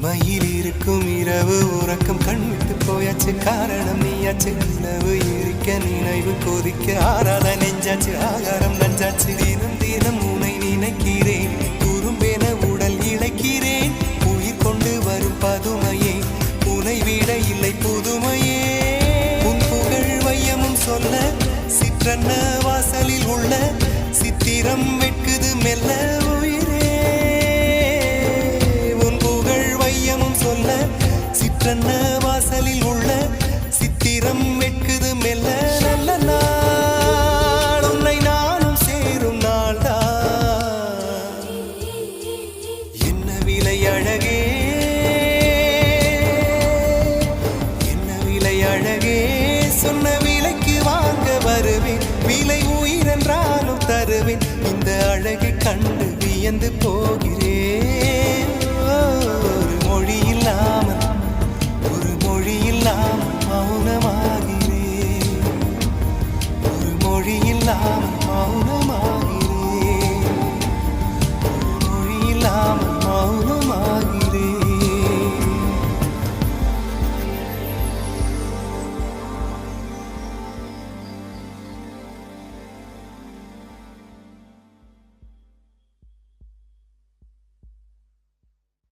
தனிமையில் இருக்கும் இரவு உறக்கம் கண்விட்டு போயாச்சு காரணம் நீயாச்சு நிலவு எரிக்க நினைவு கொதிக்க ஆறாத நெஞ்சாச்சு ஆகாரம் நஞ்சாச்சு தினம் தினம் உனை நினைக்கிறேன் குறும்பென உடல் இழைக்கிறேன் உயிர் கொண்டு வரும் பதுமையே உனை விட இல்லை புதுமையே உன் புகழ் வையமும் சொல்ல சிற்றன்ன வாசலில் உள்ள சித்திரம் வெட்குது மெல்ல சிற்றன்ன வாசலில் உள்ள சித்திரம் வெட்குது மெல்ல நல்ல நாள் உன்னை நானும் சேரும் நாள்தான் என்ன விலை அழகே என்ன விலை அழகே சொன்ன விலைக்கு வாங்க வருவேன் விலை உயிரென்றாலும் தருவேன் இந்த அழகை கண்டு வியந்து போகிறேன் ஒரு மொழி இல்லாமல் மௌனமாகிறேன் ஒரு மொழி இல்லாமல் மௌன